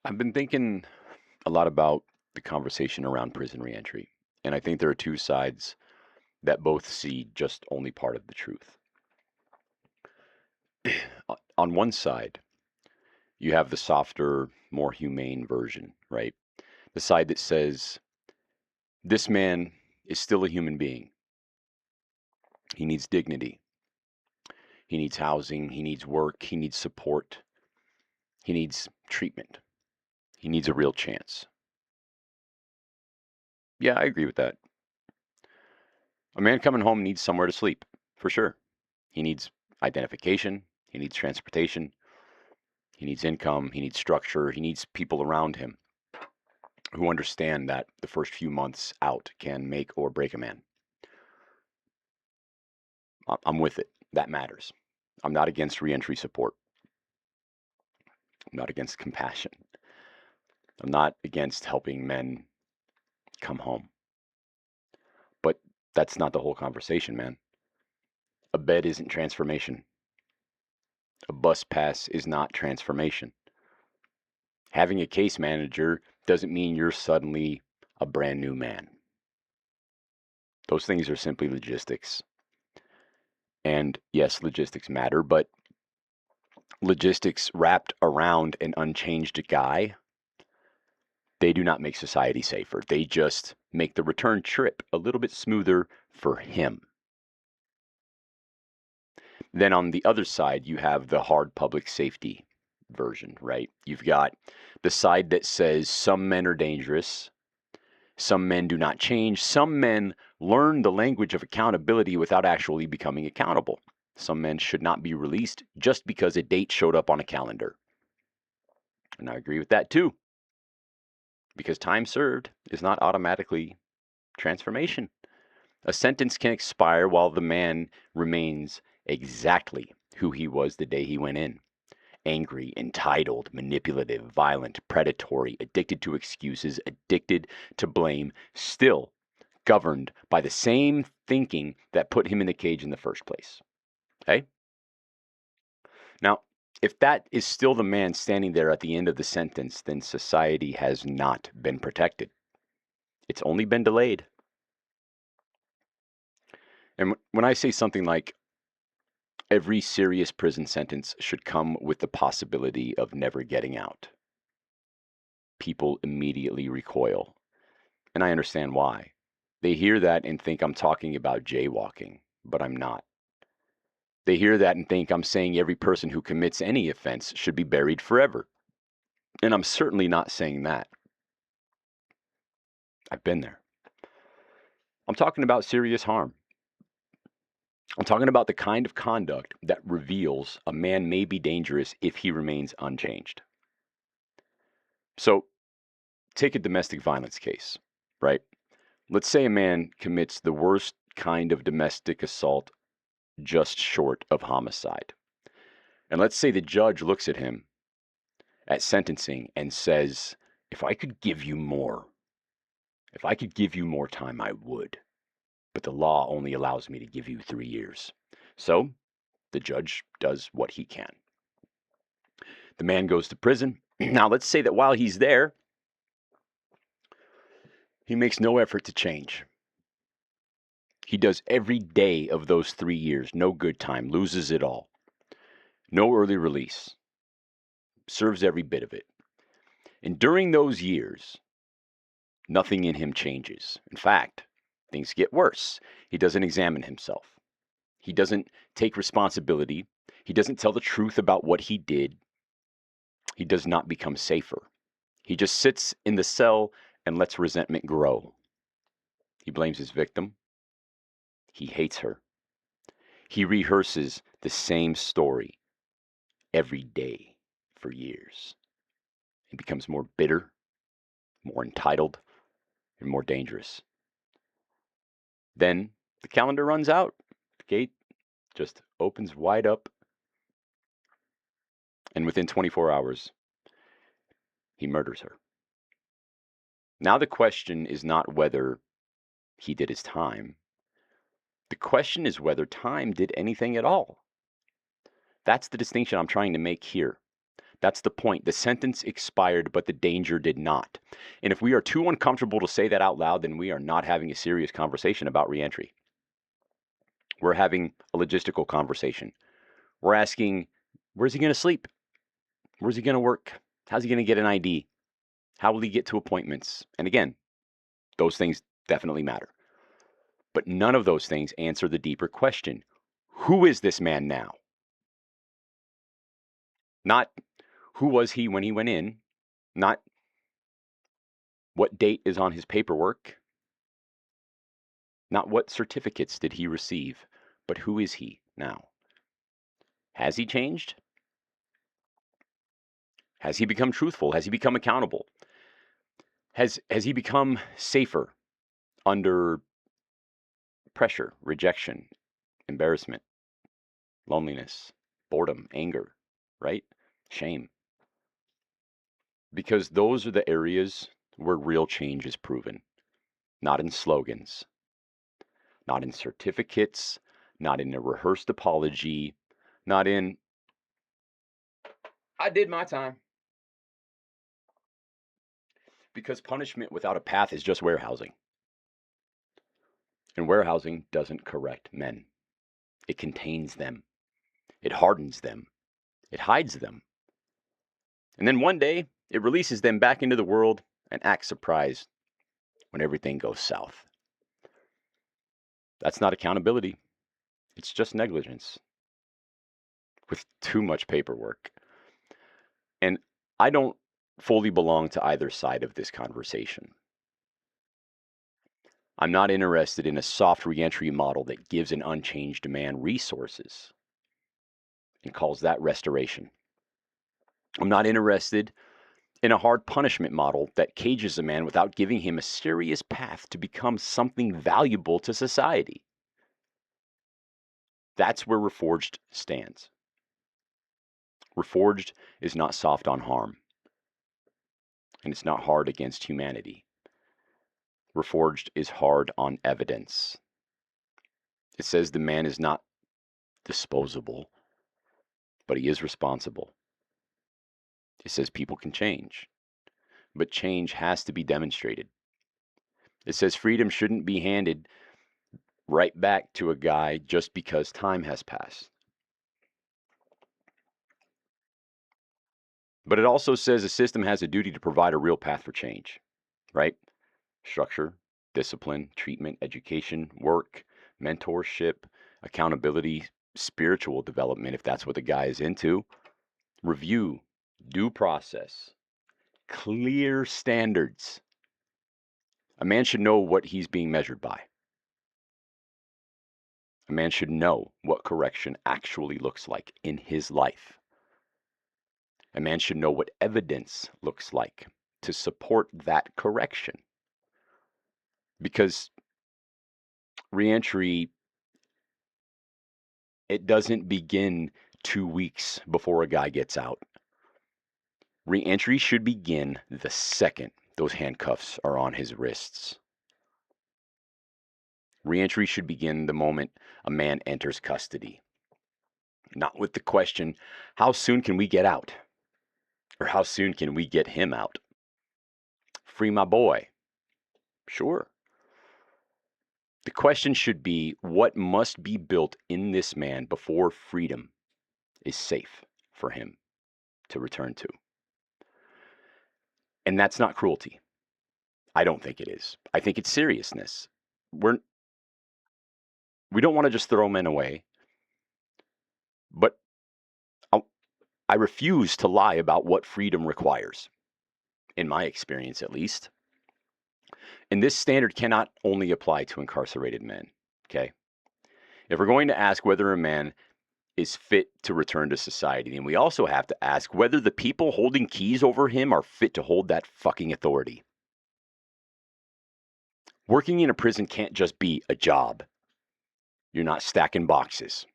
I've been thinking a lot about the conversation around prison reentry, and I think there are two sides that both see just only part of the truth. On one side, you have the softer, more humane version, right? The side that says, this man is still a human being. He needs dignity. He needs housing. He needs work. He needs support. He needs treatment. He needs a real chance. Yeah, I agree with that. A man coming home needs somewhere to sleep, for sure. He needs identification. He needs transportation. He needs income. He needs structure. He needs people around him who understand that the first few months out can make or break a man. I'm with it. That matters. I'm not against reentry support. I'm not against compassion. I'm not against helping men come home. But that's not the whole conversation, man. A bed isn't transformation. A bus pass is not transformation. Having a case manager doesn't mean you're suddenly a brand new man. Those things are simply logistics. And yes, logistics matter, but logistics wrapped around an unchanged guy, they do not make society safer. They just make the return trip a little bit smoother for him. Then on the other side, you have the hard public safety version, right? You've got the side that says some men are dangerous, some men do not change, some men learn the language of accountability without actually becoming accountable. Some men should not be released just because a date showed up on a calendar. And I agree with that too, because time served is not automatically transformation. A sentence can expire while the man remains exactly who he was the day he went in. Angry, entitled, manipulative, violent, predatory, addicted to excuses, addicted to blame, still governed by the same thinking that put him in the cage in the first place. Okay? Now, if that is still the man standing there at the end of the sentence, then society has not been protected. It's only been delayed. And when I say something like every serious prison sentence should come with the possibility of never getting out, people immediately recoil. And I understand why. They hear that and think I'm talking about jaywalking, but I'm not. They hear that and think I'm saying every person who commits any offense should be buried forever. And I'm certainly not saying that. I've been there. I'm talking about serious harm. I'm talking about the kind of conduct that reveals a man may be dangerous if he remains unchanged. So, take a domestic violence case, right? Let's say a man commits the worst kind of domestic assault just short of homicide. And let's say the judge looks at him at sentencing and says, if I could give you more time, I would. But the law only allows me to give you 3 years. So the judge does what he can. The man goes to prison. Now, let's say that while he's there, he makes no effort to change. He does every day of those 3 years, no good time, loses it all. No early release, serves every bit of it. And during those years, nothing in him changes. In fact, things get worse. He doesn't examine himself. He doesn't take responsibility. He doesn't tell the truth about what he did. He does not become safer. He just sits in the cell and lets resentment grow. He blames his victim. He hates her. He rehearses the same story every day for years. He becomes more bitter, more entitled, and more dangerous. Then the calendar runs out. The gate just opens wide up. And within 24 hours, he murders her. Now the question is not whether he did his time. The question is whether time did anything at all. That's the distinction I'm trying to make here. That's the point. The sentence expired, but the danger did not. And if we are too uncomfortable to say that out loud, then we are not having a serious conversation about reentry. We're having a logistical conversation. We're asking, where's he going to sleep? Where's he going to work? How's he going to get an ID? How will he get to appointments? And again, those things definitely matter. But none of those things answer the deeper question. Who is this man now? Not who was he when he went in, not what date is on his paperwork, not what certificates did he receive, but who is he now? Has he changed? Has he become truthful? Has he become accountable? Has he become safer under pressure, rejection, embarrassment, loneliness, boredom, anger, right? Shame. Because those are the areas where real change is proven, not in slogans, not in certificates, not in a rehearsed apology, not in, I did my time. Because punishment without a path is just warehousing. And warehousing doesn't correct men. It contains them. It hardens them. It hides them. And then one day, it releases them back into the world and acts surprised when everything goes south. That's not accountability. It's just negligence with too much paperwork. And I don't fully belong to either side of this conversation. I'm not interested in a soft reentry model that gives an unchanged man resources and calls that restoration. I'm not interested in a hard punishment model that cages a man without giving him a serious path to become something valuable to society. That's where Reforged stands. Reforged is not soft on harm, and it's not hard against humanity. Reforged is hard on evidence. It says the man is not disposable, but he is responsible. It says people can change, but change has to be demonstrated. It says freedom shouldn't be handed right back to a guy just because time has passed. But it also says a system has a duty to provide a real path for change, right? Structure, discipline, treatment, education, work, mentorship, accountability, spiritual development, if that's what the guy is into, review, due process, clear standards. A man should know what he's being measured by. A man should know what correction actually looks like in his life. A man should know what evidence looks like to support that correction. Because reentry, it doesn't begin 2 weeks before a guy gets out. Reentry should begin the second those handcuffs are on his wrists. Reentry should begin the moment a man enters custody. Not with the question, how soon can we get out? Or how soon can we get him out? Free my boy. Sure. The question should be, what must be built in this man before freedom is safe for him to return to? And that's not cruelty. I don't think it is. I think it's seriousness. We don't want to just throw men away, but I refuse to lie about what freedom requires, in my experience at least. And this standard cannot only apply to incarcerated men, okay? If we're going to ask whether a man is fit to return to society, then we also have to ask whether the people holding keys over him are fit to hold that fucking authority. Working in a prison can't just be a job. You're not stacking boxes.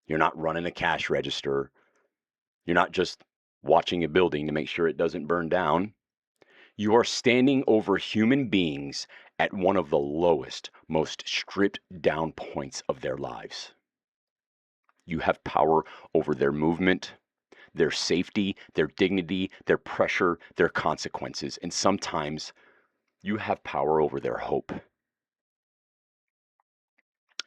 You're not running a cash register. You're not just watching a building to make sure it doesn't burn down. You are standing over human beings at one of the lowest, most stripped down points of their lives. You have power over their movement, their safety, their dignity, their pressure, their consequences. And sometimes you have power over their hope.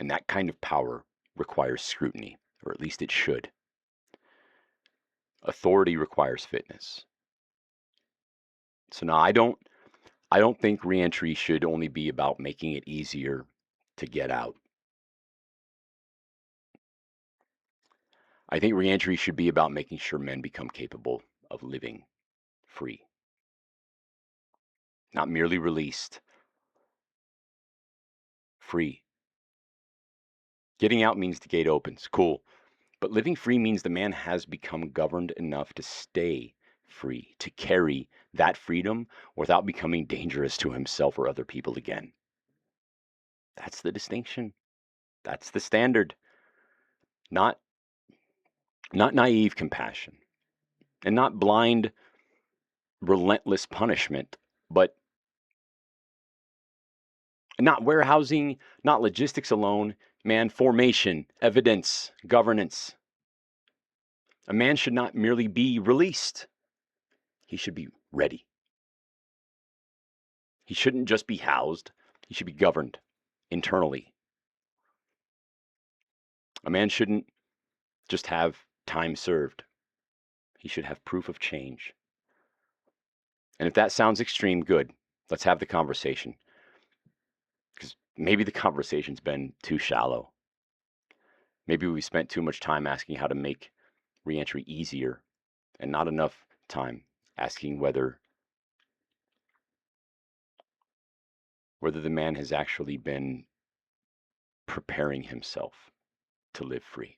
And that kind of power requires scrutiny, or at least it should. Authority requires fitness. So now I don't think reentry should only be about making it easier to get out. I think reentry should be about making sure men become capable of living free, not merely released, free. Getting out means the gate opens, cool. But living free means the man has become governed enough to stay free, to carry that freedom without becoming dangerous to himself or other people again. That's the distinction. That's the standard. Not naive compassion and not blind, relentless punishment, but not warehousing, not logistics alone, man, formation, evidence, governance. A man should not merely be released, he should be ready. He shouldn't just be housed, he should be governed internally. A man shouldn't just have time served, he should have proof of change. And if that sounds extreme, good. Let's have the conversation. Because maybe the conversation's been too shallow. Maybe we spent too much time asking how to make reentry easier and not enough time asking whether the man has actually been preparing himself to live free.